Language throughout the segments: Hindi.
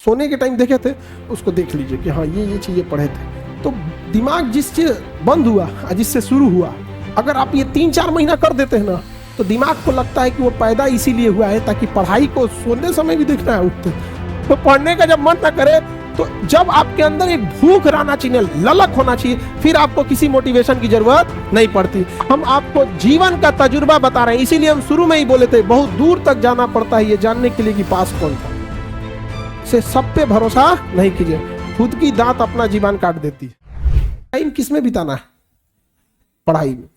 सोने के टाइम देखे थे उसको देख लीजिए कि हाँ ये चीजें पढ़े थे। तो दिमाग जिससे बंद हुआ जिससे शुरू हुआ, अगर आप ये 3-4 महीना कर देते हैं ना, तो दिमाग को लगता है कि वो पैदा इसीलिए हुआ है ताकि पढ़ाई को सोने समय भी देखना है उठते। तो पढ़ने का जब मन ना करे, तो जब आपके अंदर एक भूख रहना चाहिए, ललक होना चाहिए, फिर आपको किसी मोटिवेशन की जरूरत नहीं पड़ती। हम आपको जीवन का तजुर्बा बता रहे हैं, इसीलिए हम शुरू में ही बोले थे बहुत दूर तक जाना पड़ता है ये जानने के लिए कि पास कौन था। से सब पे भरोसा नहीं कीजिए, खुद की दांत अपना जीवन काट देती है। टाइम किस में बिताना है? पढ़ाई में।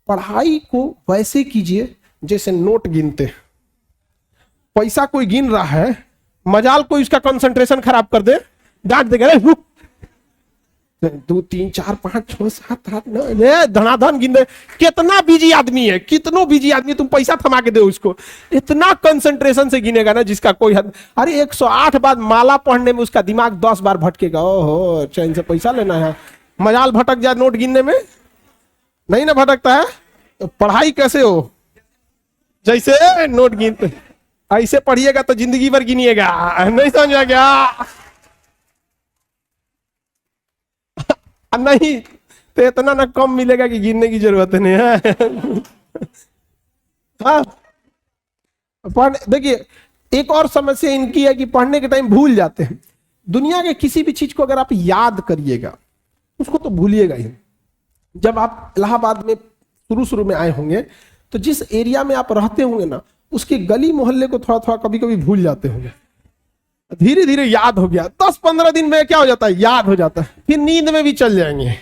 पढ़ाई को वैसे कीजिए जैसे नोट गिनते। पैसा कोई गिन रहा है, मजाल कोई उसका कंसंट्रेशन खराब कर दे, डांट देगा 2 3 4 5 6 7 8 9 धनाधन गिन दे। कितना बिजी आदमी है, कितनो बिजी आदमी, तुम पैसा थमा के दो उसको, इतना कंसंट्रेशन से गिनेगा ना जिसका कोई हद। अरे 108 बार माला पढ़ने में उसका दिमाग 10 बार भटकेगा। ओहो, चैन से पैसा लेना है, मजाल भटक जाए नोट गिनने में, नहीं ना भटकता है। तो पढ़ाई कैसे हो? जैसे नोट गिनते, ऐसे पढ़िएगा तो जिंदगी भर गिनिएगा। नहीं समझ आ गया? नहीं तो इतना ना कम मिलेगा कि गिनने की जरूरत नहीं है। हाँ, देखिए एक और समस्या इनकी है कि पढ़ने के टाइम भूल जाते हैं। दुनिया के किसी भी चीज को अगर आप याद करिएगा उसको तो भूलिएगा ही। जब आप इलाहाबाद में शुरू में आए होंगे तो जिस एरिया में आप रहते होंगे ना, उसके गली मोहल्ले को थोड़ा थोड़ा कभी कभी भूल जाते होंगे। धीरे धीरे याद हो गया, 10-15 दिन में क्या हो जाता है, याद हो जाता है, फिर नींद में भी चल जाएंगे।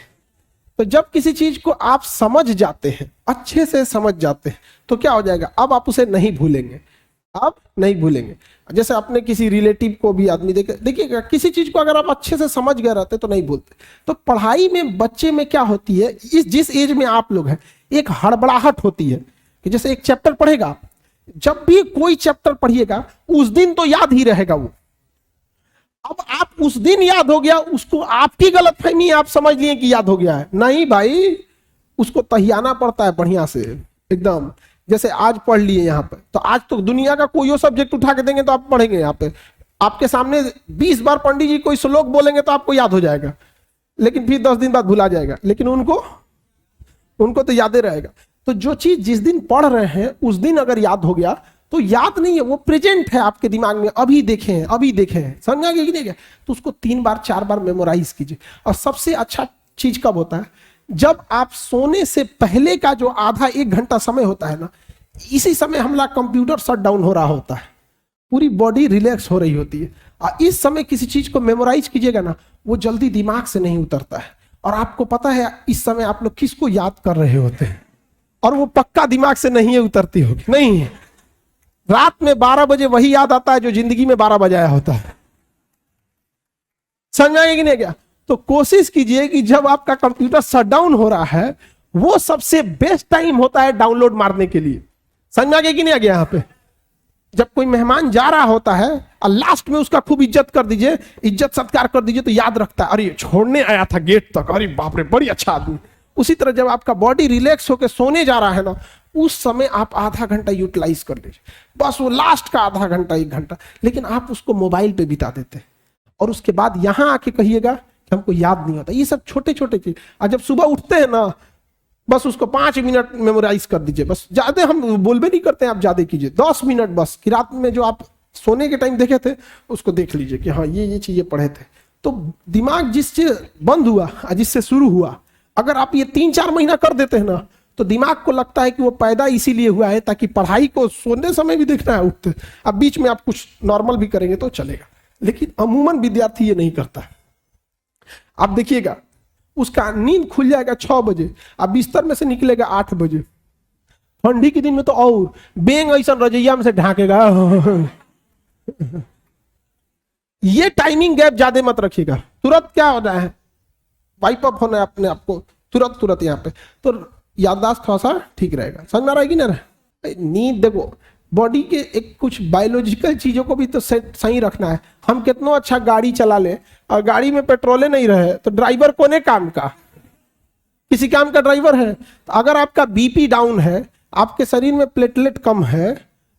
तो जब किसी चीज को आप समझ जाते हैं, अच्छे से समझ जाते हैं, तो क्या हो जाएगा, अब आप उसे नहीं भूलेंगे, आप नहीं भूलेंगे। जैसे अपने किसी रिलेटिव को भी आदमी देखिएगा, किसी चीज को अगर आप अच्छे से समझ गए रहते तो नहीं भूलते। तो पढ़ाई में बच्चे में क्या होती है, जिस एज में आप लोग हैं, एक हड़बड़ाहट होती है कि जैसे एक चैप्टर पढ़ेगा, जब भी कोई चैप्टर पढ़िएगा उस दिन तो याद ही रहेगा वो। अब आप उस दिन याद हो गया, उसको आपकी गलतफहमी, आप समझ लिए कि याद हो गया है, नहीं भाई, उसको तहियाना पड़ता है बढ़िया से एकदम। जैसे आज पढ़ लिए यहाँ पे, तो आज तो दुनिया का कोई सब्जेक्ट उठा के देंगे तो आप पढ़ेंगे। यहाँ पे आपके सामने 20 बार पंडित जी कोई श्लोक बोलेंगे तो आपको याद हो जाएगा, लेकिन फिर 10 दिन बाद भुला जाएगा, लेकिन उनको तो याद ही रहेगा। तो जो चीज जिस दिन पढ़ रहे हैं उस दिन अगर याद हो गया तो याद नहीं है, वो प्रेजेंट है आपके दिमाग में, अभी देखे हैं, समझा कि नहीं? तो उसको 3 बार 4 बार मेमोराइज कीजिए। और सबसे अच्छा चीज कब होता है, जब आप सोने से पहले का जो आधा 1 घंटा समय होता है ना, इसी समय हमारा कंप्यूटर शट डाउन हो रहा होता है, पूरी बॉडी रिलैक्स हो रही होती है। और इस समय किसी चीज को मेमोराइज कीजिएगा ना, वो जल्दी दिमाग से नहीं उतरता है। और आपको पता है इस समय आप लोग किसको याद कर रहे होते हैं, और वो पक्का दिमाग से नहीं उतरती होगी, नहीं है। रात में 12 बजे वही याद आता है जो जिंदगी में 12 बजाया होता है। समझाएंगे कि नहीं? क्या तो कोशिश कीजिए कि जब आपका कंप्यूटर शट डाउन हो रहा है, वो सबसे बेस्ट टाइम होता है डाउनलोड मारने के लिए। समझ गए कि नहीं? आ गया यहाँ पे जब कोई मेहमान जा रहा होता है और लास्ट में उसका खूब इज्जत कर दीजिए, इज्जत सत्कार कर दीजिए, तो याद रखता है, अरे छोड़ने आया था गेट तक, अरे बाप रे बड़ी अच्छा आदमी। उसी तरह जब आपका बॉडी रिलैक्स होकर सोने जा रहा है ना, उस समय आप आधा घंटा यूटिलाइज कर लीजिए, बस वो लास्ट का आधा घंटा 1 घंटा। लेकिन आप उसको मोबाइल पे बिता देते हैं और उसके बाद यहां आके कहिएगा कि हमको याद नहीं होता। ये सब छोटे छोटे चीज। और जब सुबह उठते हैं ना, बस उसको 5 मिनट मेमोराइज कर दीजिए, बस ज्यादा हम बोलबे नहीं करते हैं, आप ज्यादा कीजिए 10 मिनट बस, कि रात में जो आप सोने के टाइम देखे थे उसको देख लीजिए कि हाँ ये चीजें पढ़े थे। तो दिमाग जिससे बंद हुआ जिससे शुरू हुआ, अगर आप ये 3-4 महीना कर देते हैं ना, तो दिमाग को लगता है कि वो पैदा इसीलिए हुआ है ताकि पढ़ाई को सोने समय भी देखना है उठते। अब बीच में आप कुछ नॉर्मल भी करेंगे तो चलेगा, लेकिन अमूमन विद्यार्थी ये नहीं करता। आप देखिएगा उसका नींद खुल जाएगा 6 बजे, अब बिस्तर में से निकलेगा 8 बजे। ठंडी के दिन में तो और बेंग ऐसा रजैया में से ढाकेगा। ये टाइमिंग गैप ज्यादा मत रखिएगा, तुरंत क्या होना है, वाइप अप होना है अपने आप को तुरंत यहाँ पे, तो याददाश्त थोड़ा सा ठीक रहेगा। समझ में आ रहा है कि ना? नींद देखो, बॉडी के एक कुछ बायोलॉजिकल चीजों को भी तो सही रखना है। हम कितना अच्छा गाड़ी चला ले और गाड़ी में पेट्रोले नहीं रहे तो ड्राइवर कोने काम का, किसी काम का ड्राइवर है। तो अगर आपका बीपी डाउन है, आपके शरीर में प्लेटलेट कम है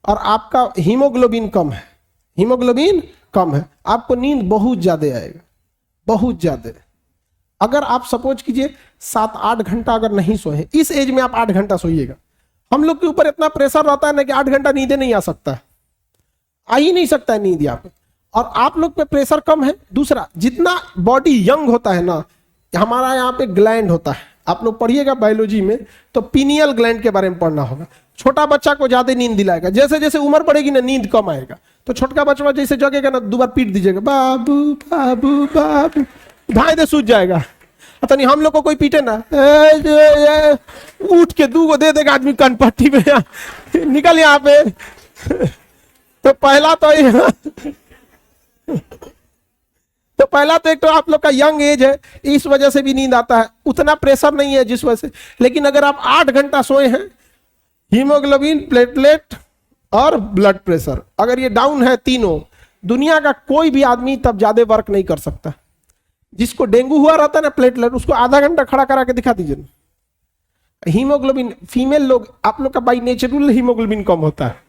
और आपका हीमोग्लोबिन कम है, हीमोग्लोबिन कम है, आपको नींद बहुत ज्यादा आएगा, बहुत ज्यादा। अगर आप सपोज कीजिए 7-8 घंटा अगर नहीं सोए, इस एज में आप 8 घंटा सोइएगा। हम लोग के ऊपर इतना प्रेशर रहता है ना कि 8 घंटा नींद नहीं आ सकता है, आ ही नहीं सकता है नींद यहाँ पे। और आप लोग पे प्रेशर कम है। दूसरा, जितना बॉडी यंग होता है ना, हमारा यहाँ पे ग्लैंड होता है, आप लोग पढ़िएगा बायोलॉजी में तो पीनियल ग्लैंड के बारे में पढ़ना होगा। छोटा बच्चा को ज्यादा नींद दिलाएगा, जैसे जैसे उम्र बढ़ेगी ना नींद कम आएगा। तो छोटका बच्चा जैसे जगेगा ना, 2 बार पीट दीजिएगा, बाबू बाबू बाबू, ढाई दे सूझ जाएगा। पता नहीं हम लोग को कोई पीटे ना, उठ के 2 को दे देगा आदमी कनपट्टी में, निकल यहाँ पे। तो पहला तो एक तो आप लोग का यंग एज है, इस वजह से भी नींद आता है, उतना प्रेशर नहीं है जिस वजह से। लेकिन अगर आप 8 घंटा सोए हैं, हीमोग्लोबिन, प्लेटलेट और ब्लड प्रेशर अगर ये डाउन है तीनों, दुनिया का कोई भी आदमी तब ज्यादा वर्क नहीं कर सकता। जिसको डेंगू हुआ रहता है ना, प्लेटलेट, उसको आधा घंटा खड़ा करा के दिखा दीजिए। हीमोग्लोबिन, फीमेल लोग, आप लोग का बाई नेचुरल हीमोग्लोबिन कम होता है,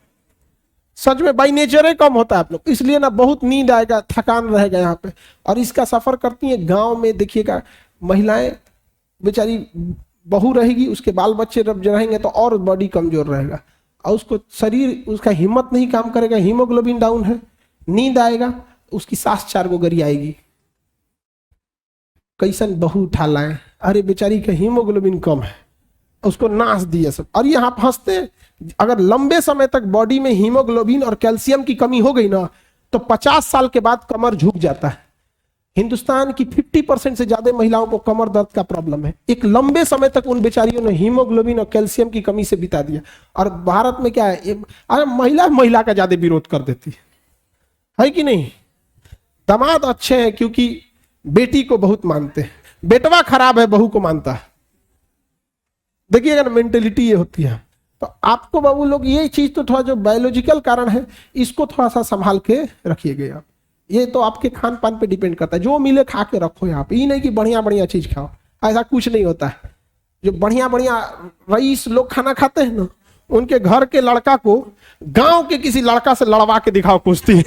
सच में बाई नेचर ही कम होता है आप लोग, इसलिए ना बहुत नींद आएगा, थकान रहेगा यहाँ पे। और इसका सफर करती है गांव में, देखिएगा महिलाएं बेचारी, बहू रहेगी, उसके बाल बच्चे जब रहेंगे तो और बॉडी कमजोर रहेगा, और उसको शरीर, उसका हिम्मत नहीं काम करेगा, हीमोग्लोबिन डाउन है, नींद आएगा, उसकी सांस 4 गोगरी आएगी। कैसन बहू उठा लाए, अरे बेचारी का हीमोग्लोबिन कम है, उसको नाश दिया सब। और यहाँ हंसते, अगर लंबे समय तक बॉडी में हीमोग्लोबिन और कैल्शियम की कमी हो गई ना, तो 50 साल के बाद कमर झुक जाता है। हिंदुस्तान की 50% से ज्यादा महिलाओं को कमर दर्द का प्रॉब्लम है। एक लंबे समय तक उन बेचारियों ने हीमोग्लोबिन और कैल्शियम की कमी से बिता दिया। और भारत में क्या है, अरे महिला का ज्यादा विरोध कर देती है कि नहीं। दामाद अच्छे हैं क्योंकि बेटी को बहुत मानते हैं, बेटवा खराब है बहू को मानता है। देखिएगा ना, मेंटेलिटी ये होती है। तो आपको बाबू लोग ये चीज तो थोड़ा जो बायोलॉजिकल कारण है, इसको थोड़ा सा संभाल के रखिएगा आप। ये तो आपके खान पान पे डिपेंड करता है, जो मिले खा के रखो यहाँ पे। ये नहीं कि बढ़िया बढ़िया चीज खाओ, ऐसा कुछ नहीं होता है। जो बढ़िया बढ़िया रईस लोग खाना खाते हैं ना, उनके घर के लड़का को गांव के किसी लड़का से लड़वा के दिखाओ कुश्ती,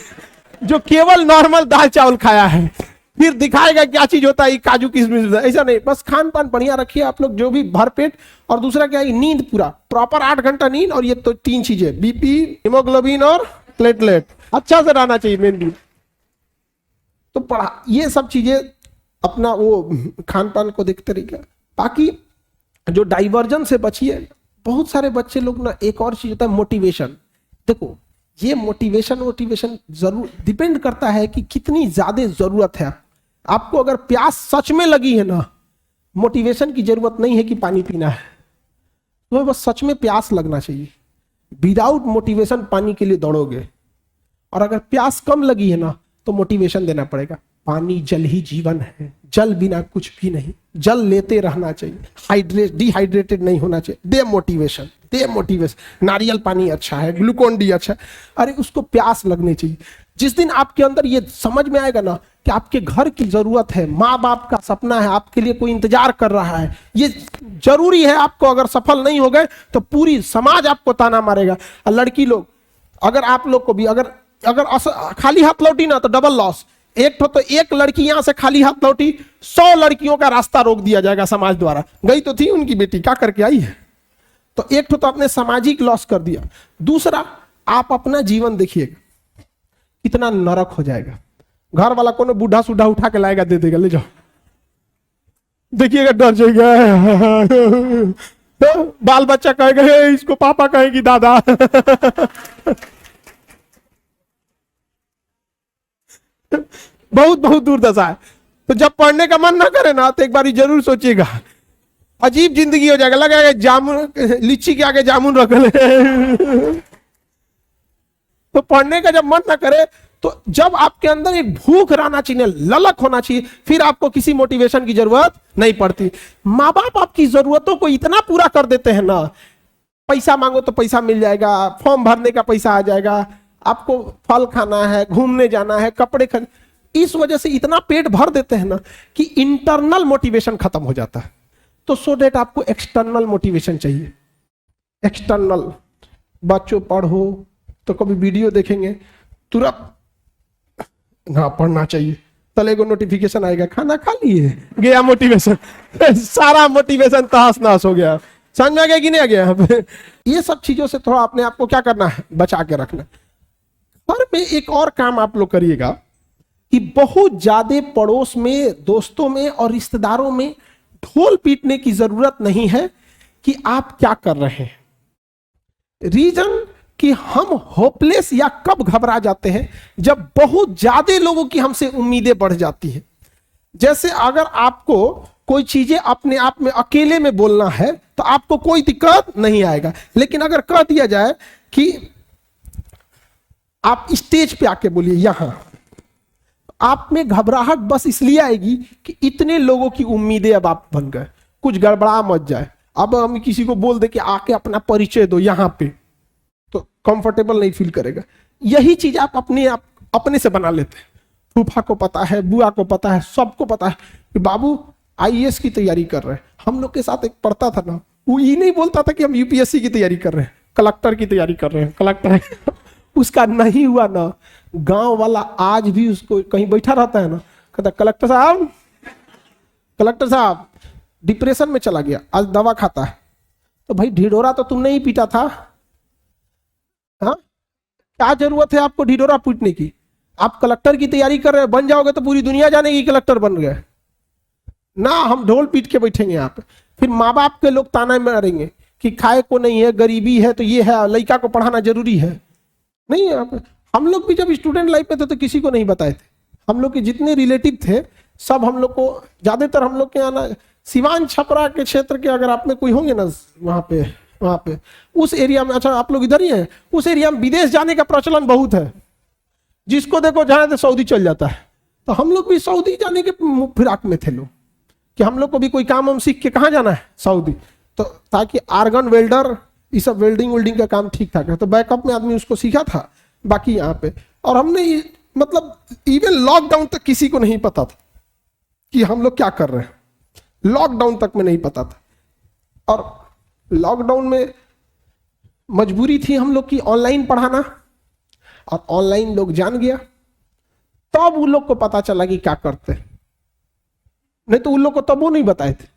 जो केवल नॉर्मल दाल चावल खाया है, फिर दिखाएगा क्या चीज होता है काजू किशमिश। ऐसा नहीं, बस खान पान बढ़िया रखिए आप लोग, जो भी भरपेट। और दूसरा क्या है, नींद पूरा प्रॉपर 8 घंटा नींद। और ये तो 3 चीजें, बीपी, हीमोग्लोबिन और प्लेटलेट अच्छा से रहना चाहिए मेन भी। तो पढ़ा, ये सब चीजें अपना वो खान पान को देखते रहिए। बाकी जो डाइवर्जन से बचिए। बहुत सारे बच्चे लोग ना, एक और चीज होता है मोटिवेशन। देखो ये मोटिवेशन जरूर डिपेंड करता है कि कितनी ज्यादा जरूरत है आपको। अगर प्यास सच में लगी है ना, मोटिवेशन की जरूरत नहीं है कि पानी पीना है, तो बस सच में प्यास लगना चाहिए। विदाउट मोटिवेशन पानी के लिए दौड़ोगे। और अगर प्यास कम लगी है ना, तो मोटिवेशन देना पड़ेगा। पानी जल ही जीवन है, जल बिना कुछ भी नहीं, जल लेते रहना चाहिए, डिहाइड्रेटेड नहीं होना चाहिए। दे मोटिवेशन। नारियल पानी अच्छा है, ग्लूकोन डी अच्छा है, अरे उसको प्यास लगनी चाहिए। जिस दिन आपके अंदर ये समझ में आएगा ना कि आपके घर की जरूरत है, माँ बाप का सपना है, आपके लिए कोई इंतजार कर रहा है, ये जरूरी है आपको। अगर सफल नहीं हो गए तो पूरी समाज आपको ताना मारेगा। और लड़की लोग, अगर आप लोग को भी अगर खाली हाथ लौटी ना, तो डबल लॉस। तो एक लड़की यहां से खाली हाथ लौटी, 100 लड़कियों का रास्ता रोक दिया जाएगा समाज द्वारा। गई तो थी उनकी बेटी, क्या करके आई है। तो एक तो आपने सामाजिक लॉस कर दिया। दूसरा, आप अपना जीवन देखिएगा कितना नरक हो जाएगा। घर वाला कोनो बूढ़ा सूढ़ा उठा के लाएगा, दे देगा, ले जाओ, देखिएगा डर जाएगा। बाल बच्चा कहेगा इसको पापा कहेगी दादा। बहुत बहुत दुर्दशा है। तो जब पढ़ने का मन ना करे ना, तो एक बार जरूर सोचिएगा, अजीब जिंदगी हो जाएगा। लगेगा जामुन, लीची के आगे जामुन रख ले। तो पढ़ने का जब मन ना करे, तो जब आपके अंदर एक भूख रहना चाहिए, ललक होना चाहिए, फिर आपको किसी मोटिवेशन की जरूरत नहीं पड़ती। माँ बाप आपकी जरूरतों को इतना पूरा कर देते हैं ना, पैसा मांगो तो पैसा मिल जाएगा, फॉर्म भरने का पैसा आ जाएगा, आपको फल खाना है, घूमने जाना है, कपड़े खरीद, इस वजह से इतना पेट भर देते हैं ना कि इंटरनल मोटिवेशन खत्म हो जाता है। तो सो डेट आपको एक्सटर्नल मोटिवेशन चाहिए। एक्सटर्नल, बच्चों पढ़ो तो कभी वीडियो देखेंगे, तुरंत ना पढ़ना चाहिए, तले को नोटिफिकेशन आएगा खाना खा लिए, गया मोटिवेशन सारा मोटिवेशन तहस नहस हो गया। समझ में आ गया कि नहीं आ गया? यहाँ पे ये सब चीजों से थोड़ा अपने आप को क्या करना है, बचा के रखना। घर में एक और काम आप लोग करिएगा कि बहुत ज्यादा पड़ोस में, दोस्तों में और रिश्तेदारों में ढोल पीटने की जरूरत नहीं है कि आप क्या कर रहे हैं। रीजन कि हम होपलेस या कब घबरा जाते हैं, जब बहुत ज्यादा लोगों की हमसे उम्मीदें बढ़ जाती हैं। जैसे अगर आपको कोई चीजें अपने आप में अकेले में बोलना है तो आपको कोई दिक्कत नहीं आएगा, लेकिन अगर कह दिया जाए कि आप स्टेज पे आके बोलिए यहां, आप में घबराहट बस इसलिए आएगी कि इतने लोगों की उम्मीदें अब आप बन गए, कुछ गड़बड़ा मत जाए। अब हम किसी को बोल दे कि आके अपना परिचय दो यहां पे, तो कंफर्टेबल नहीं फील करेगा। यही चीज आप अपने से बना लेते हैं। फूफा को पता है, बुआ को पता है, सबको पता है कि बाबू आईएएस की तैयारी कर रहे हैं। हम लोग के साथ एक पढ़ता था ना, वो ये नहीं बोलता था कि हम यूपीएससी की तैयारी कर रहे हैं, कलेक्टर की तैयारी कर रहे हैं, कलेक्टर उसका नहीं हुआ ना, गांव वाला आज भी उसको कहीं बैठा रहता है ना, कहता कलेक्टर साहब डिप्रेशन में चला गया, आज दवा खाता है। तो भाई ढिढोरा तो तुमने ही पीटा था, हाँ क्या जरूरत है आपको ढिढोरा पीटने की? आप कलेक्टर की तैयारी कर रहे हैं, बन जाओगे तो पूरी दुनिया जानेगी कलेक्टर बन गए ना। हम ढोल पीट के बैठेंगे यहाँ पे, फिर माँ बाप के लोग ताना मारेंगे कि खाए को नहीं है, गरीबी है, तो ये है, लड़का को पढ़ाना जरूरी है। नहीं है। हम लोग भी जब स्टूडेंट लाइफ में थे तो किसी को नहीं बताए थे। हम लोग के जितने रिलेटिव थे सब हम लोग को, ज्यादातर हम लोग के यहाँ ना सिवान छपरा के क्षेत्र के अगर आप में कोई होंगे ना वहाँ पे उस एरिया में, अच्छा आप लोग इधर ही हैं, उस एरिया में विदेश जाने का प्रचलन बहुत है। जिसको देखो जहाँ तो सऊदी चल जाता है। तो हम लोग भी सऊदी जाने के फिराक में थे लोग कि हम लोग को भी कोई काम हम सीख के कहाँ जाना है, सऊदी। तो ताकि आर्गन वेल्डर ये सब वेल्डिंग का काम ठीक ठाक है, तो बैकअप में आदमी उसको सीखा था। बाकी यहाँ पे और हमने मतलब इवन लॉकडाउन तक किसी को नहीं पता था कि हम लोग क्या कर रहे हैं, लॉकडाउन तक में नहीं पता था। और लॉकडाउन में मजबूरी थी हम लोग की ऑनलाइन पढ़ाना, और ऑनलाइन लोग जान गया, तब उन लोग को पता चला कि क्या करते हैं, नहीं तो उन लोग को तब वो नहीं बताए थे।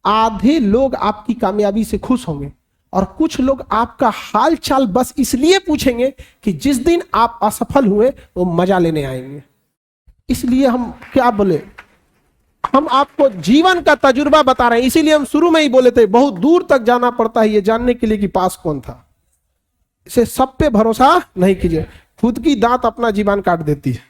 आधे लोग आपकी कामयाबी से खुश होंगे और कुछ लोग आपका हाल चाल बस इसलिए पूछेंगे कि जिस दिन आप असफल हुए वो मजा लेने आएंगे। इसलिए हम क्या बोले, हम आपको जीवन का तजुर्बा बता रहे हैं। इसीलिए हम शुरू में ही बोले थे बहुत दूर तक जाना पड़ता है ये जानने के लिए कि पास कौन था। इसे सब पे भरोसा नहीं कीजिए, खुद की दांत अपना जीवन काट देती है।